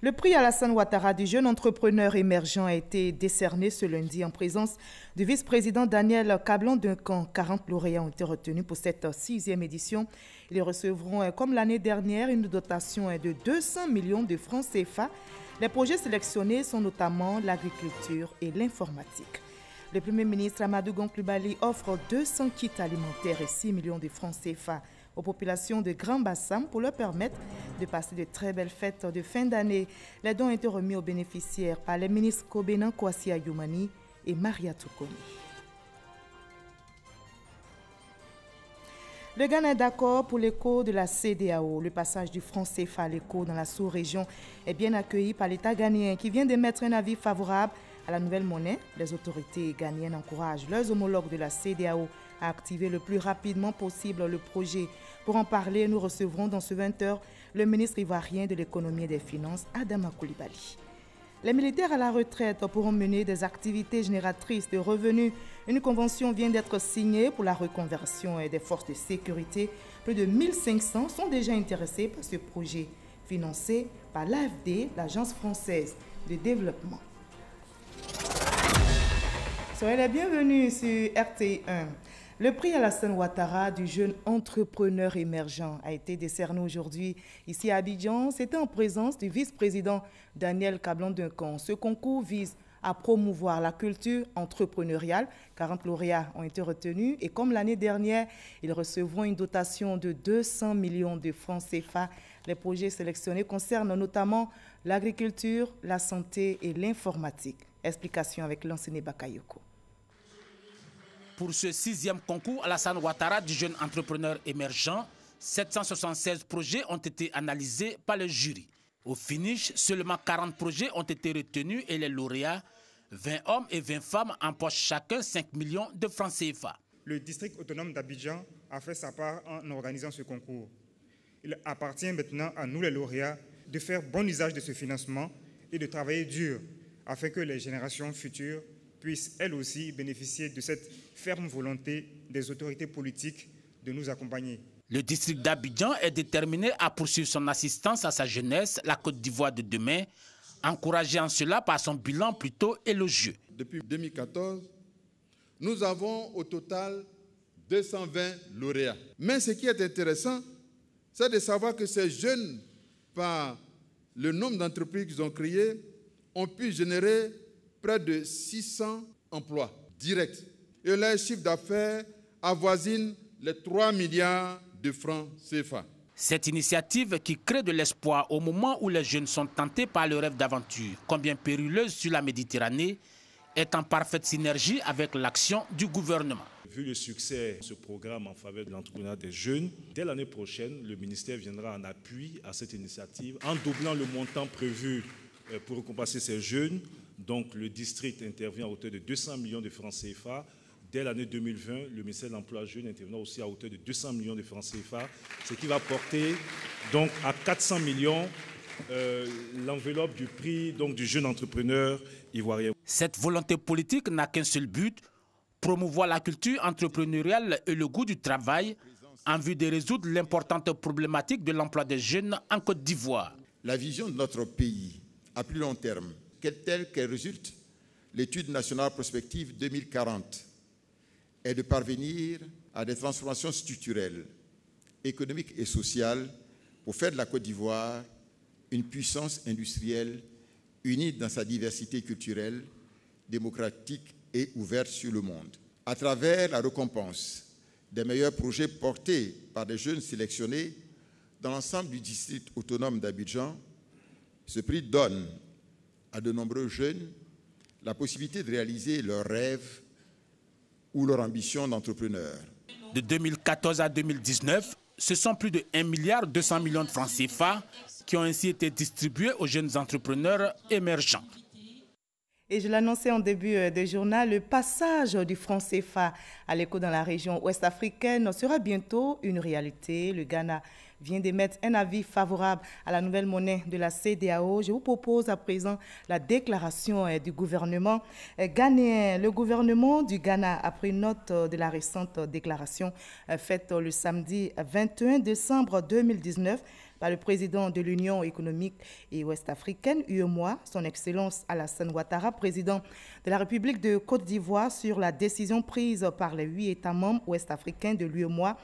Le prix Alassane Ouattara du jeune entrepreneur émergent a été décerné ce lundi en présence du vice-président Daniel Kablan-Duncan. 40 lauréats ont été retenus pour cette 6e édition. Ils recevront, comme l'année dernière, une dotation de 200 millions de francs CFA. Les projets sélectionnés sont notamment l'agriculture et l'informatique. Le Premier ministre Amadou Gon Coulibaly offre 200 kits alimentaires et 6 millions de francs CFA aux populations de Grand Bassam pour leur permettre de passer de très belles fêtes de fin d'année. Les dons ont été remis aux bénéficiaires par les ministres Kobenan Kwasi Ayumani et Maria Toukoni. Le Ghana est d'accord pour l'écho de la CEDEAO. Le passage du franc CFA à l'écho dans la sous-région est bien accueilli par l'État ghanéen qui vient d'émettre un avis favorable à la nouvelle monnaie. Les autorités ghanéennes encouragent leurs homologues de la CEDEAO à activer le plus rapidement possible le projet. Pour en parler, nous recevrons dans ce 20h le ministre ivoirien de l'économie et des finances, Adama Coulibaly. Les militaires à la retraite pourront mener des activités génératrices de revenus. Une convention vient d'être signée pour la reconversion des forces de sécurité. Plus de 1500 sont déjà intéressés par ce projet, financé par l'AFD, l'Agence française de développement. Soyez les bienvenus sur RTI1. Le prix Alassane Ouattara du jeune entrepreneur émergent a été décerné aujourd'hui ici à Abidjan. C'était en présence du vice-président Daniel Kablan-Duncan. Ce concours vise à promouvoir la culture entrepreneuriale. 40 lauréats ont été retenus et comme l'année dernière, ils recevront une dotation de 200 millions de francs CFA. Les projets sélectionnés concernent notamment l'agriculture, la santé et l'informatique. Explication avec l'enseignant Bakayoko. Pour ce 6e concours Alassane Ouattara du jeune entrepreneur émergent, 776 projets ont été analysés par le jury. Au finish, seulement 40 projets ont été retenus et les lauréats, 20 hommes et 20 femmes, empochent chacun 5 millions de francs CFA. Le district autonome d'Abidjan a fait sa part en organisant ce concours. Il appartient maintenant à nous les lauréats de faire bon usage de ce financement et de travailler dur afin que les générations futures puissent elles aussi bénéficier de cette ferme volonté des autorités politiques de nous accompagner. Le district d'Abidjan est déterminé à poursuivre son assistance à sa jeunesse, la Côte d'Ivoire de demain, encouragé en cela par son bilan plutôt élogieux. Depuis 2014, nous avons au total 220 lauréats. Mais ce qui est intéressant, c'est de savoir que ces jeunes, par le nombre d'entreprises qu'ils ont créées, ont pu générer près de 600 emplois directs. Et leur chiffre d'affaires avoisine les 3 milliards de francs CFA. Cette initiative qui crée de l'espoir au moment où les jeunes sont tentés par le rêve d'aventure, combien périleuse sur la Méditerranée, est en parfaite synergie avec l'action du gouvernement. Vu le succès de ce programme en faveur de l'entrepreneuriat des jeunes, dès l'année prochaine, le ministère viendra en appui à cette initiative en doublant le montant prévu pour récompenser ces jeunes. Donc le district intervient à hauteur de 200 millions de francs CFA. Dès l'année 2020, le ministère de l'Emploi jeune interviendra aussi à hauteur de 200 millions de francs CFA, ce qui va porter donc à 400 millions l'enveloppe du prix donc, du jeune entrepreneur ivoirien. Cette volonté politique n'a qu'un seul but, promouvoir la culture entrepreneuriale et le goût du travail en vue de résoudre l'importante problématique de l'emploi des jeunes en Côte d'Ivoire. La vision de notre pays à plus long terme, telle qu'elle résulte, l'étude nationale prospective 2040, est de parvenir à des transformations structurelles, économiques et sociales pour faire de la Côte d'Ivoire une puissance industrielle unie dans sa diversité culturelle, démocratique et ouverte sur le monde. À travers la récompense des meilleurs projets portés par des jeunes sélectionnés dans l'ensemble du district autonome d'Abidjan, ce prix donne à de nombreux jeunes la possibilité de réaliser leurs rêves ou leur ambition d'entrepreneur. De 2014 à 2019, ce sont plus de 1,2 milliard de francs CFA qui ont ainsi été distribués aux jeunes entrepreneurs émergents. Et je l'annonçais en début de journal, le passage du franc CFA à l'écho dans la région ouest africaine sera bientôt une réalité. Le Ghana vient d'émettre un avis favorable à la nouvelle monnaie de la CEDEAO. Je vous propose à présent la déclaration du gouvernement ghanéen. Le gouvernement du Ghana a pris note de la récente déclaration faite le samedi 21 décembre 2019 par le président de l'Union économique et ouest-africaine, UEMOA, son Excellence Alassane Ouattara, président de la République de Côte d'Ivoire, sur la décision prise par les 8 États membres ouest-africains de l'UEMOA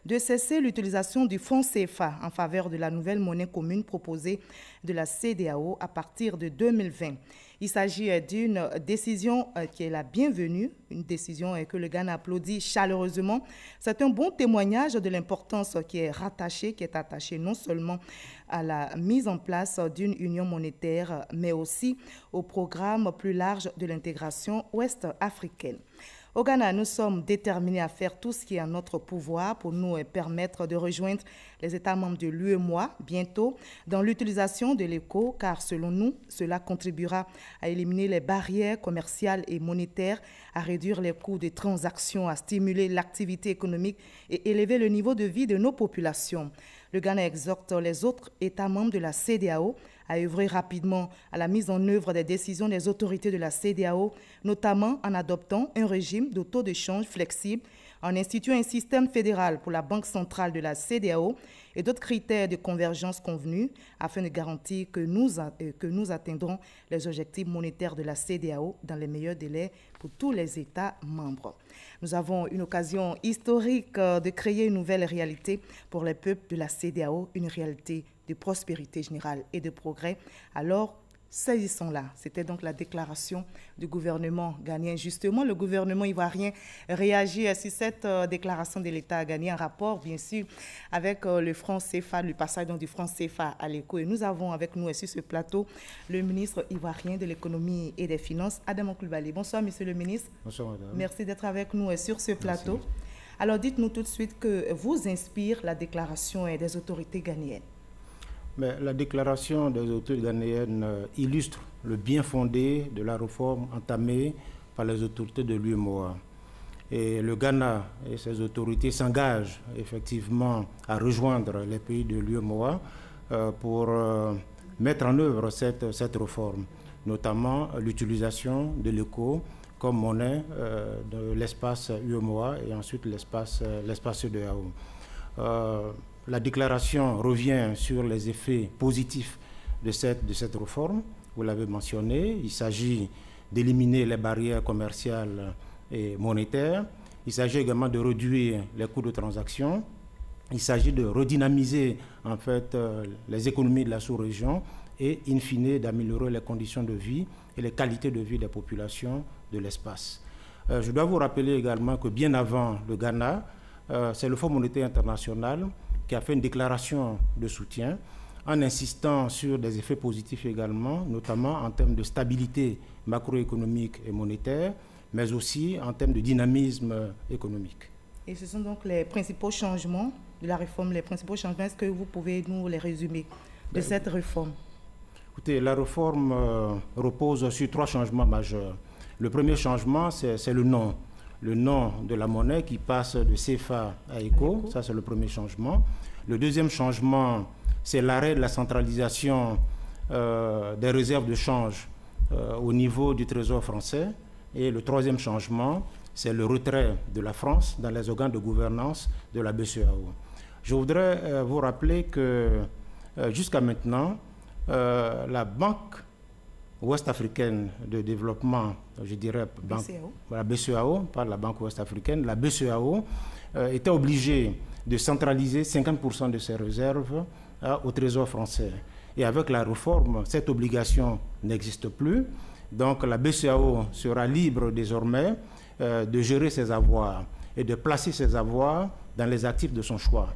de cesser l'utilisation du franc CFA en faveur de la nouvelle monnaie commune proposée de la CEDEAO à partir de 2020. Il s'agit d'une décision qui est la bienvenue, une décision que le Ghana applaudit chaleureusement. C'est un bon témoignage de l'importance qui est attachée non seulement à la mise en place d'une union monétaire, mais aussi au programme plus large de l'intégration ouest-africaine. Au Ghana, nous sommes déterminés à faire tout ce qui est en notre pouvoir pour nous permettre de rejoindre les États membres de l'UEMOA bientôt dans l'utilisation de l'éco, car selon nous, cela contribuera à éliminer les barrières commerciales et monétaires, à réduire les coûts des transactions, à stimuler l'activité économique et élever le niveau de vie de nos populations. Le Ghana exhorte les autres États membres de la CEDEAO à œuvrer rapidement à la mise en œuvre des décisions des autorités de la CEDEAO, notamment en adoptant un régime de taux de change flexible, en instituant un système fédéral pour la Banque centrale de la CEDEAO et d'autres critères de convergence convenus afin de garantir que nous atteindrons les objectifs monétaires de la CEDEAO dans les meilleurs délais pour tous les États membres. Nous avons une occasion historique de créer une nouvelle réalité pour les peuples de la CEDEAO, une réalité de prospérité générale et de progrès. Alors, saisissons-la. C'était donc la déclaration du gouvernement ghanéen. Justement, le gouvernement ivoirien réagit à cette déclaration de l'État ghanéen en rapport, bien sûr, avec le franc CFA, le passage du franc CFA à l'éco. Et nous avons avec nous sur ce plateau le ministre ivoirien de l'économie et des finances, Adama Coulibaly. Bonsoir, monsieur le ministre. Bonsoir, madame. Merci d'être avec nous sur ce plateau. Merci. Alors, dites-nous tout de suite que vous inspire la déclaration des autorités ghanéennes. Mais la déclaration des autorités ghanéennes illustre le bien fondé de la réforme entamée par les autorités de l'UEMOA. Et le Ghana et ses autorités s'engagent effectivement à rejoindre les pays de l'UEMOA pour mettre en œuvre cette réforme, notamment l'utilisation de l'éco comme monnaie de l'espace UEMOA et ensuite l'espace CEDEAO. La déclaration revient sur les effets positifs de cette réforme. Vous l'avez mentionné, il s'agit d'éliminer les barrières commerciales et monétaires. Il s'agit également de réduire les coûts de transaction. Il s'agit de redynamiser en fait les économies de la sous-région et in fine d'améliorer les conditions de vie et les qualités de vie des populations de l'espace. Je dois vous rappeler également que bien avant le Ghana, c'est le Fonds monétaire international qui a fait une déclaration de soutien en insistant sur des effets positifs également, notamment en termes de stabilité macroéconomique et monétaire, mais aussi en termes de dynamisme économique. Et ce sont donc les principaux changements de la réforme, les principaux changements. Est-ce que vous pouvez nous les résumer de cette réforme? Écoutez, la réforme repose sur 3 changements majeurs. Le premier changement, c'est le nom. Le nom de la monnaie qui passe de CFA à ECO, ça c'est le premier changement. Le deuxième changement, c'est l'arrêt de la centralisation des réserves de change au niveau du Trésor français. Et le troisième changement, c'est le retrait de la France dans les organes de gouvernance de la BCEAO. Je voudrais vous rappeler que jusqu'à maintenant, la Banque ouest-africaine de développement, je dirais la BCEAO, pas la Banque ouest-africaine, la BCEAO était obligée de centraliser 50% de ses réserves au Trésor français. Et avec la réforme, cette obligation n'existe plus. Donc la BCEAO sera libre désormais de gérer ses avoirs et de placer ses avoirs dans les actifs de son choix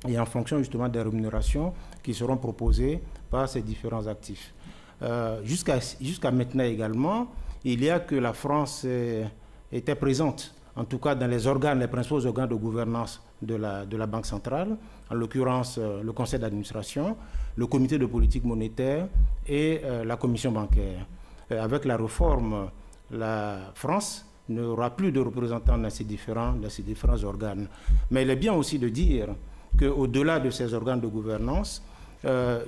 et en fonction justement des rémunérations qui seront proposées par ces différents actifs. Jusqu'à maintenant également, il y a que la France était présente, en tout cas dans les principaux organes de gouvernance de la Banque centrale, en l'occurrence le Conseil d'administration, le Comité de politique monétaire et la Commission bancaire. Avec la réforme, la France n'aura plus de représentants dans ces différents organes. Mais il est bien aussi de dire qu'au-delà de ces organes de gouvernance,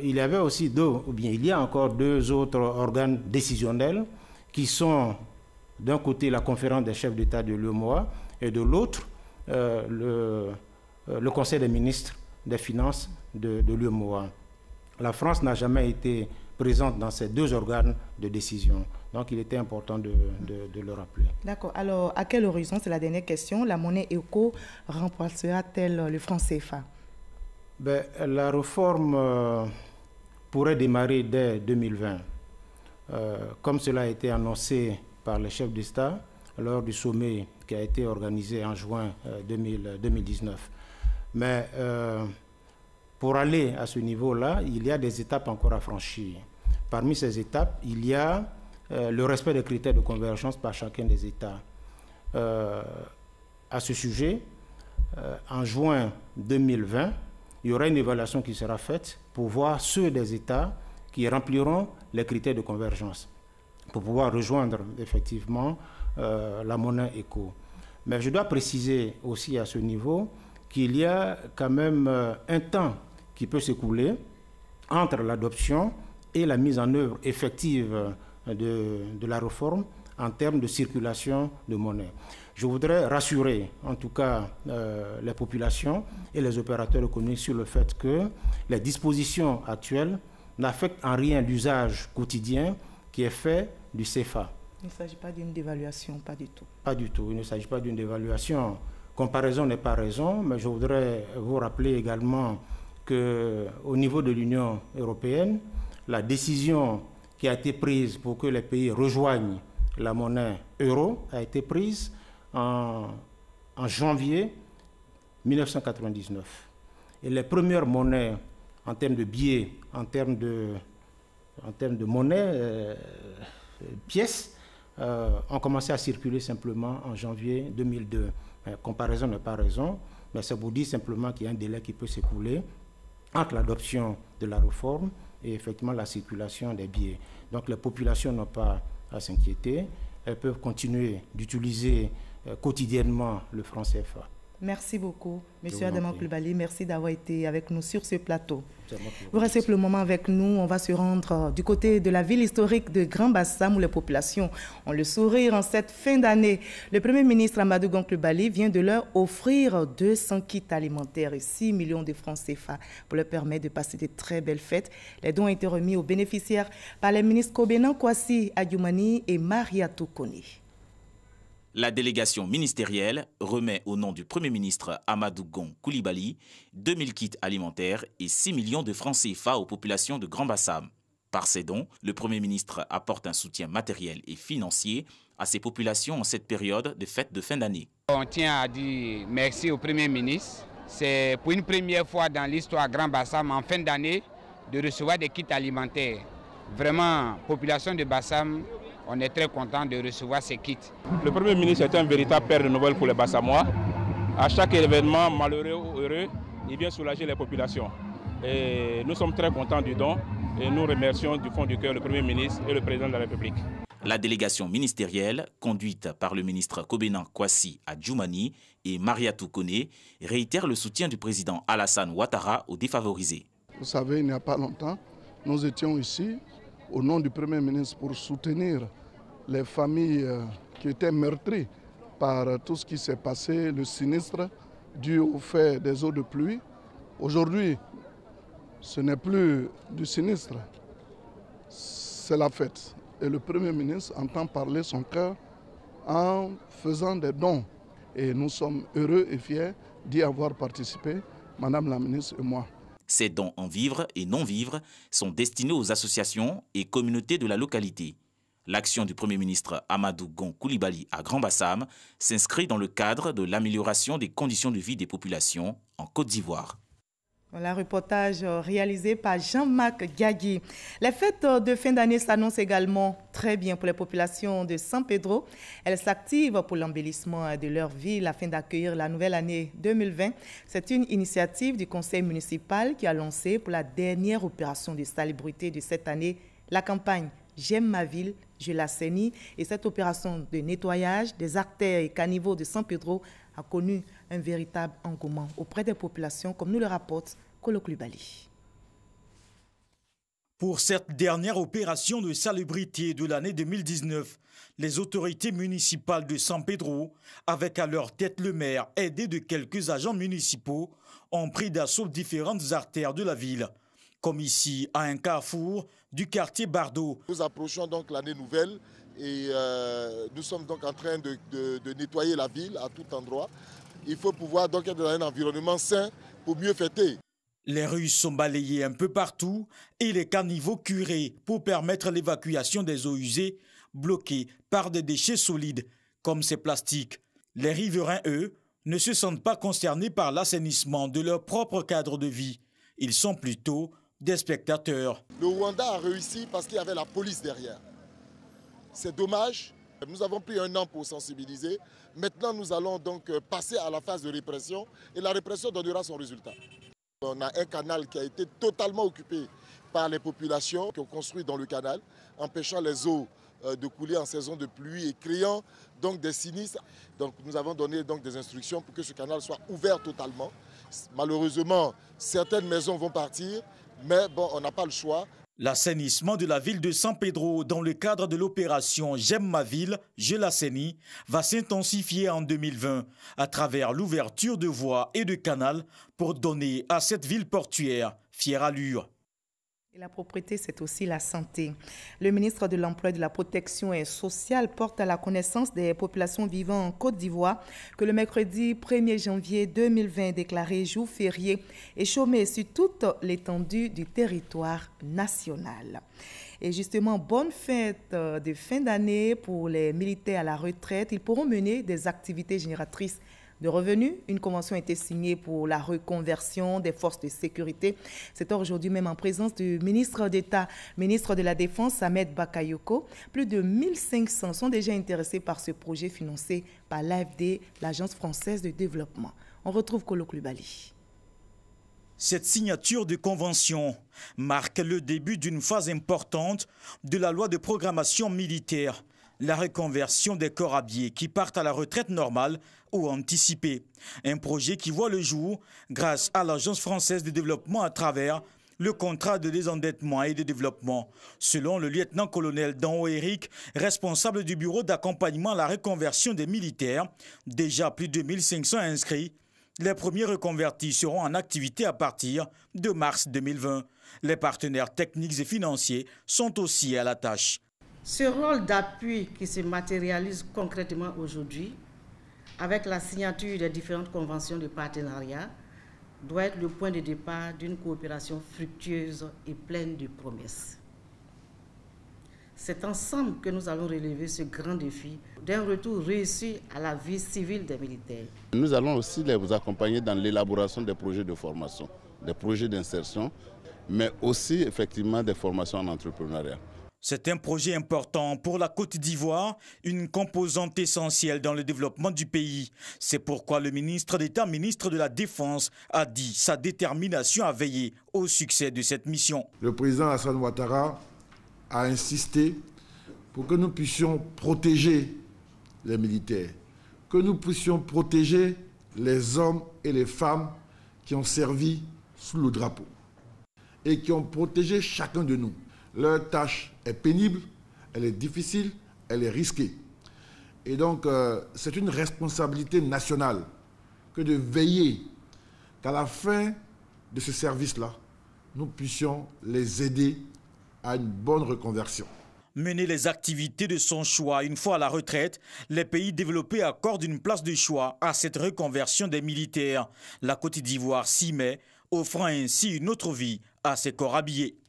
il y avait aussi il y a encore 2 autres organes décisionnels qui sont d'un côté la conférence des chefs d'État de l'UEMOA et de l'autre le Conseil des ministres des Finances de l'UEMOA. La France n'a jamais été présente dans ces deux organes de décision. Donc, il était important de le rappeler. D'accord. Alors, à quel horizon, c'est la dernière question, la monnaie éco remplacera-t-elle le franc CFA? La réforme pourrait démarrer dès 2020, comme cela a été annoncé par les chefs d'État lors du sommet qui a été organisé en juin 2019. Mais pour aller à ce niveau-là, il y a des étapes encore à franchir. Parmi ces étapes, il y a le respect des critères de convergence par chacun des États. À ce sujet, en juin 2020, il y aura une évaluation qui sera faite pour voir ceux des États qui rempliront les critères de convergence pour pouvoir rejoindre effectivement la monnaie éco. Mais je dois préciser aussi à ce niveau qu'il y a quand même un temps qui peut s'écouler entre l'adoption et la mise en œuvre effective de la réforme en termes de circulation de monnaie. Je voudrais rassurer en tout cas les populations et les opérateurs économiques sur le fait que les dispositions actuelles n'affectent en rien l'usage quotidien qui est fait du CFA. Il ne s'agit pas d'une dévaluation, pas du tout. Pas du tout, il ne s'agit pas d'une dévaluation. Comparaison n'est pas raison, mais je voudrais vous rappeler également qu'au niveau de l'Union européenne, la décision qui a été prise pour que les pays rejoignent la monnaie euro a été prise en janvier 1999. Et les premières monnaies en termes de billets, en termes de monnaie, pièces, ont commencé à circuler simplement en janvier 2002. Comparaison n'est pas raison, mais ça vous dit simplement qu'il y a un délai qui peut s'écouler entre l'adoption de la réforme et effectivement la circulation des billets. Donc les populations n'ont pas à s'inquiéter, elles peuvent continuer d'utiliser quotidiennement le franc CFA. Merci beaucoup, M. Adama Coulibaly. Merci d'avoir été avec nous sur ce plateau. Vous restez pour le moment avec nous. On va se rendre du côté de la ville historique de Grand-Bassam où les populations ont le sourire en cette fin d'année. Le Premier ministre Amadou Gon Coulibaly vient de leur offrir 200 kits alimentaires et 6 millions de francs CFA pour leur permettre de passer de très belles fêtes. Les dons ont été remis aux bénéficiaires par les ministres Kobenan Kwasi Adjoumani et Mariatou Kone. La délégation ministérielle remet au nom du Premier ministre Amadou Gon Coulibaly 2000 kits alimentaires et 6 millions de francs CFA aux populations de Grand-Bassam. Par ces dons, le Premier ministre apporte un soutien matériel et financier à ces populations en cette période de fête de fin d'année. On tient à dire merci au Premier ministre. C'est pour une première fois dans l'histoire Grand-Bassam en fin d'année de recevoir des kits alimentaires. Vraiment, population de Bassam, on est très content de recevoir ces kits. Le Premier ministre est un véritable père de nouvelles pour les Bassamois. À chaque événement malheureux ou heureux, il vient soulager les populations. Et nous sommes très contents du don et nous remercions du fond du cœur le Premier ministre et le Président de la République. La délégation ministérielle, conduite par le ministre Kobenan Kwasi Adjoumani et Mariatou Kone, réitère le soutien du président Alassane Ouattara aux défavorisés. Vous savez, il n'y a pas longtemps, nous étions ici au nom du Premier ministre pour soutenir les familles qui étaient meurtries par tout ce qui s'est passé, le sinistre dû au fait des eaux de pluie. Aujourd'hui, ce n'est plus du sinistre, c'est la fête. Et le Premier ministre entend parler son cœur en faisant des dons. Et nous sommes heureux et fiers d'y avoir participé, Madame la ministre et moi. Ces dons en vivres et non-vivres sont destinés aux associations et communautés de la localité. L'action du Premier ministre Amadou Gon Coulibaly à Grand-Bassam s'inscrit dans le cadre de l'amélioration des conditions de vie des populations en Côte d'Ivoire. Voilà, reportage réalisé par Jean-Marc Gagui. Les fêtes de fin d'année s'annoncent également très bien pour les populations de San Pedro. Elles s'activent pour l'embellissement de leur ville afin d'accueillir la nouvelle année 2020. C'est une initiative du conseil municipal qui a lancé pour la dernière opération de salubrité de cette année la campagne J'aime ma ville, je l'assainis. Et cette opération de nettoyage des artères et caniveaux de San Pedro a connu un véritable engouement auprès des populations, comme nous le rapporte Kolo Coulibaly. Pour cette dernière opération de salubrité de l'année 2019, les autorités municipales de San Pedro, avec à leur tête le maire aidé de quelques agents municipaux, ont pris d'assaut différentes artères de la ville, comme ici à un carrefour du quartier Bardo. Nous approchons donc l'année nouvelle et nous sommes donc en train de nettoyer la ville à tout endroit. Il faut pouvoir donc être dans un environnement sain pour mieux fêter. Les rues sont balayées un peu partout et les caniveaux curés pour permettre l'évacuation des eaux usées bloquées par des déchets solides comme ces plastiques. Les riverains, eux, ne se sentent pas concernés par l'assainissement de leur propre cadre de vie. Ils sont plutôt des spectateurs. Le Rwanda a réussi parce qu'il y avait la police derrière. C'est dommage. Nous avons pris un an pour sensibiliser. Maintenant, nous allons donc passer à la phase de répression et la répression donnera son résultat. On a un canal qui a été totalement occupé par les populations qui ont construit dans le canal, empêchant les eaux de couler en saison de pluie et créant donc des sinistres. Donc nous avons donné donc des instructions pour que ce canal soit ouvert totalement. Malheureusement, certaines maisons vont partir, mais bon, on n'a pas le choix. L'assainissement de la ville de San Pedro dans le cadre de l'opération J'aime ma ville, je l'assainis va s'intensifier en 2020 à travers l'ouverture de voies et de canals pour donner à cette ville portuaire fière allure. Et la propriété, c'est aussi la santé. Le ministre de l'Emploi et de la Protection sociale porte à la connaissance des populations vivant en Côte d'Ivoire que le mercredi 1er janvier 2020 est déclaré jour férié et chômé sur toute l'étendue du territoire national. Et justement, bonne fête de fin d'année pour les militaires à la retraite. Ils pourront mener des activités génératrices de revenus. Une convention a été signée pour la reconversion des forces de sécurité. C'est aujourd'hui même en présence du ministre d'État, ministre de la Défense, Ahmed Bakayoko. Plus de 1500 sont déjà intéressés par ce projet financé par l'AFD, l'Agence française de développement. On retrouve Kolo Kulibali. Cette signature de convention marque le début d'une phase importante de la loi de programmation militaire, la reconversion des corps habillés qui partent à la retraite normale ou anticipée. Un projet qui voit le jour grâce à l'Agence française de développement à travers le contrat de désendettement et de développement. Selon le lieutenant-colonel Danho Eric, responsable du bureau d'accompagnement à la reconversion des militaires, déjà plus de 1500 inscrits, les premiers reconvertis seront en activité à partir de mars 2020. Les partenaires techniques et financiers sont aussi à la tâche. Ce rôle d'appui qui se matérialise concrètement aujourd'hui, avec la signature des différentes conventions de partenariat, doit être le point de départ d'une coopération fructueuse et pleine de promesses. C'est ensemble que nous allons relever ce grand défi d'un retour réussi à la vie civile des militaires. Nous allons aussi les accompagner dans l'élaboration des projets de formation, des projets d'insertion, mais aussi effectivement des formations en entrepreneuriat. C'est un projet important pour la Côte d'Ivoire, une composante essentielle dans le développement du pays. C'est pourquoi le ministre d'État, ministre de la Défense, a dit sa détermination à veiller au succès de cette mission. Le président Alassane Ouattara a insisté pour que nous puissions protéger les militaires, que nous puissions protéger les hommes et les femmes qui ont servi sous le drapeau et qui ont protégé chacun de nous. Leur tâche est pénible, elle est difficile, elle est risquée. Et donc, c'est une responsabilité nationale que de veiller qu'à la fin de ce service-là, nous puissions les aider à une bonne reconversion. Mener les activités de son choix une fois à la retraite, les pays développés accordent une place de choix à cette reconversion des militaires. La Côte d'Ivoire s'y met, offrant ainsi une autre vie à ses corps habillés.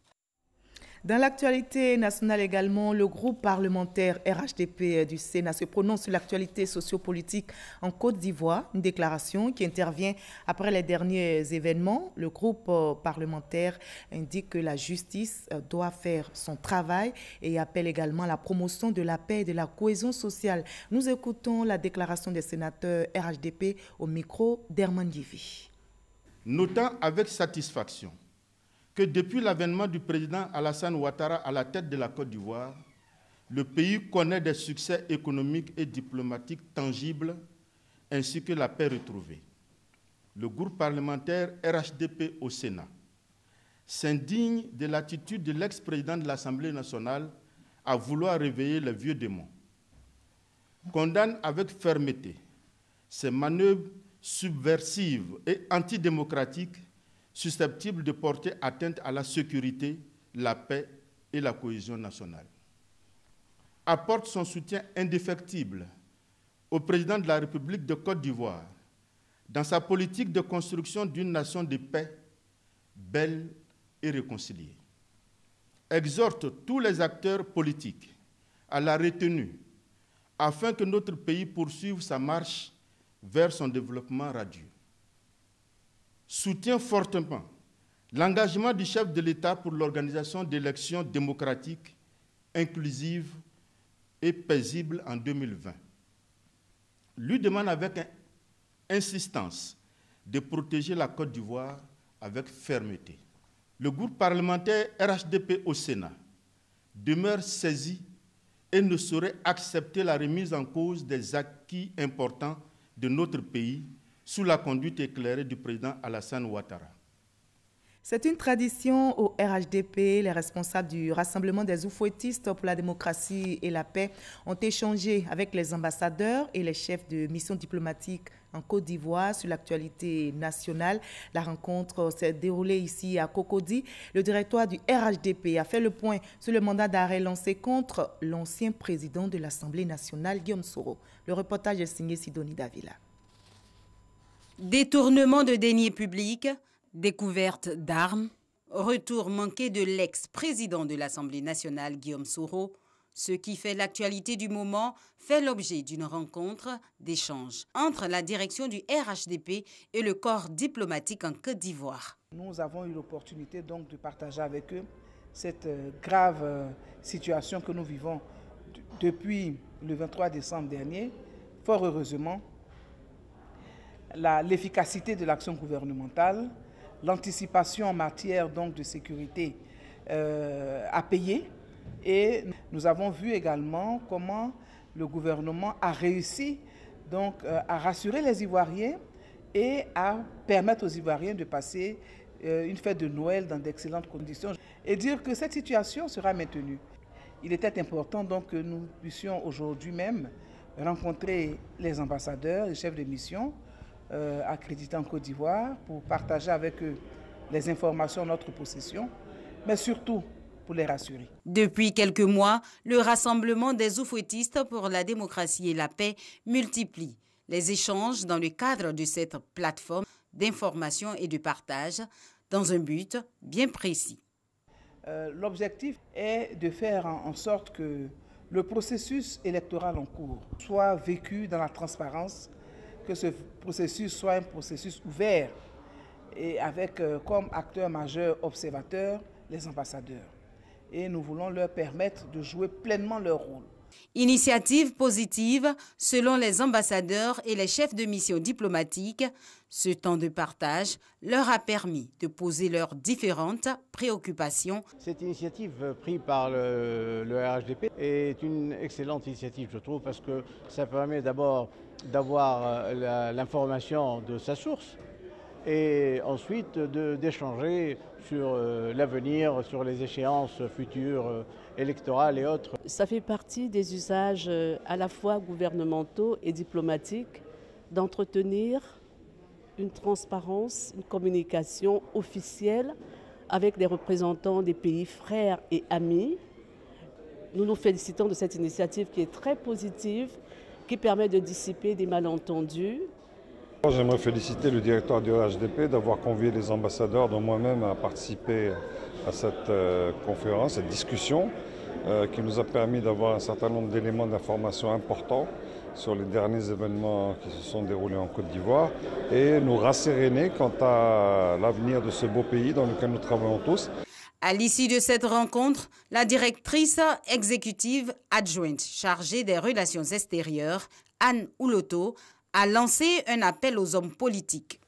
Dans l'actualité nationale également, le groupe parlementaire RHDP du Sénat se prononce sur l'actualité sociopolitique en Côte d'Ivoire. Une déclaration qui intervient après les derniers événements. Le groupe parlementaire indique que la justice doit faire son travail et appelle également à la promotion de la paix et de la cohésion sociale. Nous écoutons la déclaration des sénateurs RHDP au micro d'Herman Divi. Notant avec satisfaction que depuis l'avènement du président Alassane Ouattara à la tête de la Côte d'Ivoire, le pays connaît des succès économiques et diplomatiques tangibles, ainsi que la paix retrouvée. Le groupe parlementaire RHDP au Sénat s'indigne de l'attitude de l'ex-président de l'Assemblée nationale à vouloir réveiller les vieux démons, condamne avec fermeté ces manœuvres subversives et antidémocratiques susceptibles de porter atteinte à la sécurité, la paix et la cohésion nationale. Apporte son soutien indéfectible au président de la République de Côte d'Ivoire dans sa politique de construction d'une nation de paix, belle et réconciliée. Exhorte tous les acteurs politiques à la retenue afin que notre pays poursuive sa marche vers son développement radieux. Soutient fortement l'engagement du chef de l'État pour l'organisation d'élections démocratiques, inclusives et paisibles en 2020. Lui demande avec insistance de protéger la Côte d'Ivoire avec fermeté. Le groupe parlementaire RHDP au Sénat demeure saisi et ne saurait accepter la remise en cause des acquis importants de notre pays sous la conduite éclairée du président Alassane Ouattara. C'est une tradition au RHDP. Les responsables du Rassemblement des oufouettistes pour la démocratie et la paix ont échangé avec les ambassadeurs et les chefs de mission diplomatique en Côte d'Ivoire sur l'actualité nationale. La rencontre s'est déroulée ici à Cocody. Le directoire du RHDP a fait le point sur le mandat d'arrêt lancé contre l'ancien président de l'Assemblée nationale, Guillaume Soro. Le reportage est signé Sidonie Davila. Détournement de deniers publics, découverte d'armes, retour manqué de l'ex-président de l'Assemblée nationale, Guillaume Soro. Ce qui fait l'actualité du moment fait l'objet d'une rencontre d'échange entre la direction du RHDP et le corps diplomatique en Côte d'Ivoire. Nous avons eu l'opportunité donc de partager avec eux cette grave situation que nous vivons depuis le 23 décembre dernier. Fort heureusement, l'efficacité de l'action gouvernementale, l'anticipation en matière donc de sécurité a payé. Et nous avons vu également comment le gouvernement a réussi donc, à rassurer les Ivoiriens et à permettre aux Ivoiriens de passer une fête de Noël dans d'excellentes conditions et dire que cette situation sera maintenue. Il était important donc que nous puissions aujourd'hui même rencontrer les ambassadeurs, les chefs de mission accrédités en Côte d'Ivoire pour partager avec eux les informations en notre possession, mais surtout pour les rassurer. Depuis quelques mois, le Rassemblement des oufouettistes pour la démocratie et la paix multiplie les échanges dans le cadre de cette plateforme d'information et de partage dans un but bien précis. L'objectif est de faire en sorte que le processus électoral en cours soit vécu dans la transparence, que ce processus soit un processus ouvert et avec comme acteurs majeurs observateurs les ambassadeurs. Et nous voulons leur permettre de jouer pleinement leur rôle. Initiative positive, selon les ambassadeurs et les chefs de mission diplomatique, ce temps de partage leur a permis de poser leurs différentes préoccupations. Cette initiative prise par le RHDP est une excellente initiative, je trouve, parce que ça permet d'abord d'avoir l'information de sa source, et ensuite d'échanger sur l'avenir, sur les échéances futures électorales et autres. Ça fait partie des usages à la fois gouvernementaux et diplomatiques d'entretenir une transparence, une communication officielle avec des représentants des pays frères et amis. Nous nous félicitons de cette initiative qui est très positive, qui permet de dissiper des malentendus. J'aimerais féliciter le directeur du RHDP d'avoir convié les ambassadeurs, dont moi-même, à participer à cette conférence, cette discussion, qui nous a permis d'avoir un certain nombre d'éléments d'information importants sur les derniers événements qui se sont déroulés en Côte d'Ivoire et nous rasséréner quant à l'avenir de ce beau pays dans lequel nous travaillons tous. À l'issue de cette rencontre, la directrice exécutive adjointe chargée des relations extérieures, Anne Ouloto, a lancé un appel aux hommes politiques.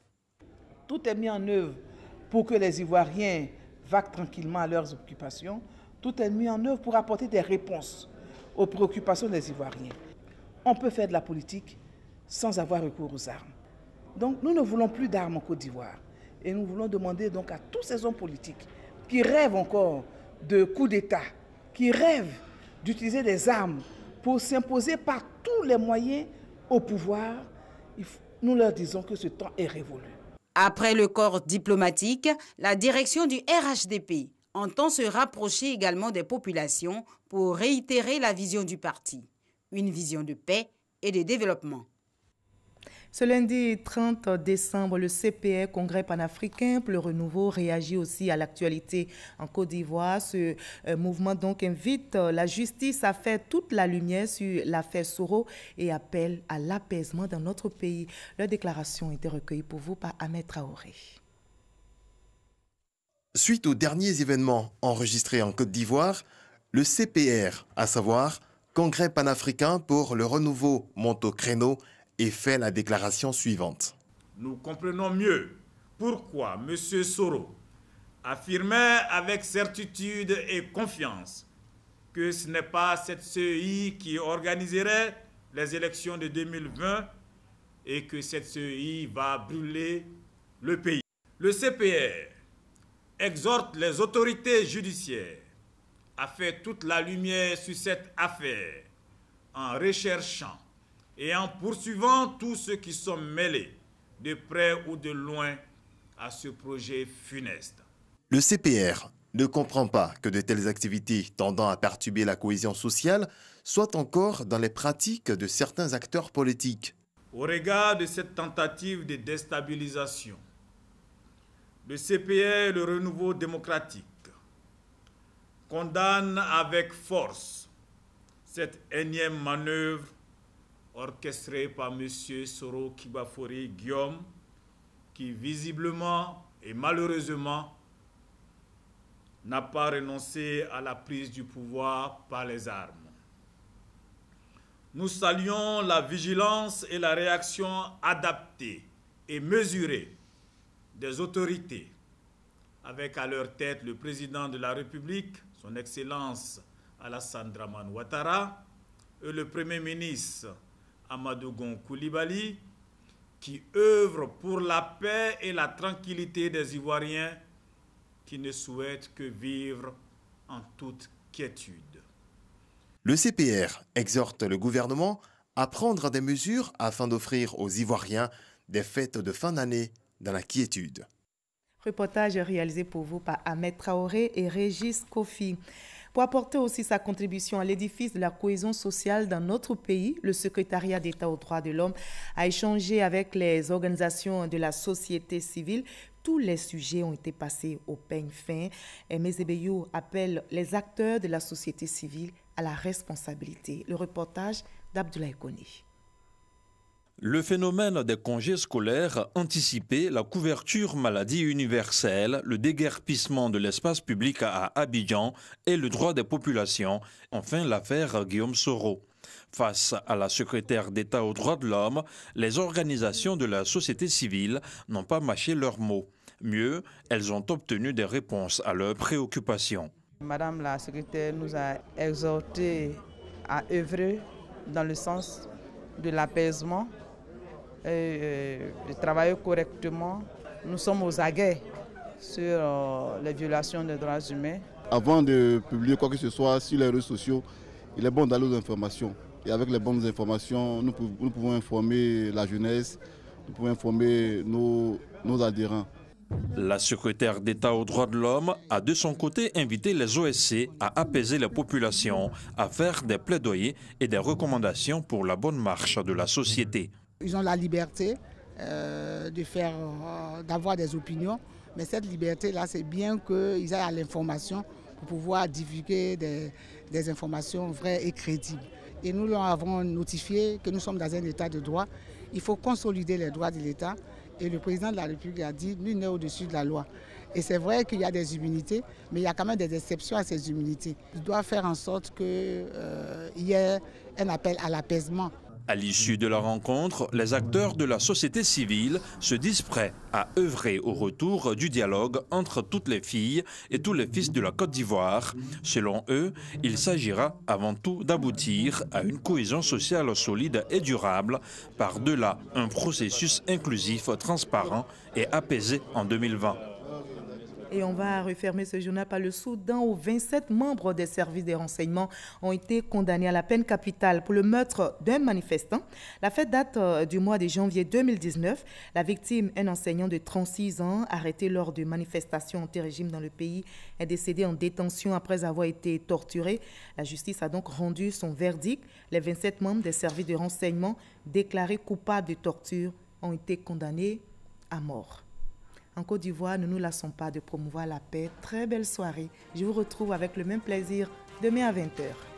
Tout est mis en œuvre pour que les Ivoiriens vaquent tranquillement à leurs occupations. Tout est mis en œuvre pour apporter des réponses aux préoccupations des Ivoiriens. On peut faire de la politique sans avoir recours aux armes. Donc nous ne voulons plus d'armes en Côte d'Ivoire. Et nous voulons demander donc à tous ces hommes politiques qui rêvent encore de coups d'État, qui rêvent d'utiliser des armes pour s'imposer par tous les moyens au pouvoir, nous leur disons que ce temps est révolu. Après le corps diplomatique, la direction du RHDP entend se rapprocher également des populations pour réitérer la vision du parti, une vision de paix et de développement. Ce lundi 30 décembre, le CPR, Congrès panafricain pour le renouveau, réagit aussi à l'actualité en Côte d'Ivoire. Ce mouvement donc invite la justice à faire toute la lumière sur l'affaire Soro et appelle à l'apaisement dans notre pays. Leur déclaration a été recueillie pour vous par Ahmed Traoré. Suite aux derniers événements enregistrés en Côte d'Ivoire, le CPR, à savoir Congrès panafricain pour le renouveau, monte au créneau et fait la déclaration suivante. Nous comprenons mieux pourquoi M. Soro affirmait avec certitude et confiance que ce n'est pas cette CEI qui organiserait les élections de 2020 et que cette CEI va brûler le pays. Le CPR exhorte les autorités judiciaires à faire toute la lumière sur cette affaire en recherchant et en poursuivant tous ceux qui sont mêlés, de près ou de loin, à ce projet funeste. Le CPR ne comprend pas que de telles activités tendant à perturber la cohésion sociale soient encore dans les pratiques de certains acteurs politiques. Au regard de cette tentative de déstabilisation, le CPR, le renouveau démocratique, condamne avec force cette énième manœuvre orchestré par M. Soro Kibafori Guillaume, qui visiblement et malheureusement n'a pas renoncé à la prise du pouvoir par les armes. Nous saluons la vigilance et la réaction adaptée et mesurée des autorités, avec à leur tête le président de la République, son Excellence Alassane Dramane Ouattara, et le Premier ministre Amadou Gon Coulibaly, qui œuvre pour la paix et la tranquillité des Ivoiriens qui ne souhaitent que vivre en toute quiétude. Le CPR exhorte le gouvernement à prendre des mesures afin d'offrir aux Ivoiriens des fêtes de fin d'année dans la quiétude. Reportage réalisé pour vous par Ahmed Traoré et Régis Kofi. Pour apporter aussi sa contribution à l'édifice de la cohésion sociale dans notre pays, le secrétariat d'État aux droits de l'homme a échangé avec les organisations de la société civile. Tous les sujets ont été passés au peigne fin. Mézébeyou appelle les acteurs de la société civile à la responsabilité. Le reportage d'Abdoulaye Koni. Le phénomène des congés scolaires anticipés, la couverture maladie universelle, le déguerpissement de l'espace public à Abidjan et le droit des populations, enfin l'affaire Guillaume Soro. Face à la secrétaire d'État aux droits de l'homme, les organisations de la société civile n'ont pas mâché leurs mots. Mieux, elles ont obtenu des réponses à leurs préoccupations. Madame la secrétaire nous a exhorté à œuvrer dans le sens de l'apaisement et de travailler correctement. Nous sommes aux aguets sur les violations des droits humains. Avant de publier quoi que ce soit sur les réseaux sociaux, il est bon d'aller aux informations. Et avec les bonnes informations, nous pouvons informer la jeunesse, nous pouvons informer nos adhérents. La secrétaire d'État aux droits de l'homme a de son côté invité les OSC à apaiser les populations, à faire des plaidoyers et des recommandations pour la bonne marche de la société. Ils ont la liberté d'avoir des opinions, mais cette liberté-là, c'est bien qu'ils aient à l'information pour pouvoir divulguer des informations vraies et crédibles. Et nous leur avons notifié que nous sommes dans un état de droit. Il faut consolider les droits de l'État. Et le président de la République a dit, nul n'est au-dessus de la loi. Et c'est vrai qu'il y a des immunités, mais il y a quand même des exceptions à ces immunités. Il doit faire en sorte qu'il y ait un appel à l'apaisement. À l'issue de la rencontre, les acteurs de la société civile se disent prêts à œuvrer au retour du dialogue entre toutes les filles et tous les fils de la Côte d'Ivoire. Selon eux, il s'agira avant tout d'aboutir à une cohésion sociale solide et durable, par-delà un processus inclusif, transparent et apaisé en 2020. Et on va refermer ce journal par le Soudan où 27 membres des services de renseignement ont été condamnés à la peine capitale pour le meurtre d'un manifestant. La fête date du mois de janvier 2019. La victime, un enseignant de 36 ans, arrêté lors de manifestations anti-régime dans le pays, est décédé en détention après avoir été torturé. La justice a donc rendu son verdict. Les 27 membres des services de renseignement déclarés coupables de torture ont été condamnés à mort. En Côte d'Ivoire, ne nous lassons pas de promouvoir la paix. Très belle soirée. Je vous retrouve avec le même plaisir demain à 20h.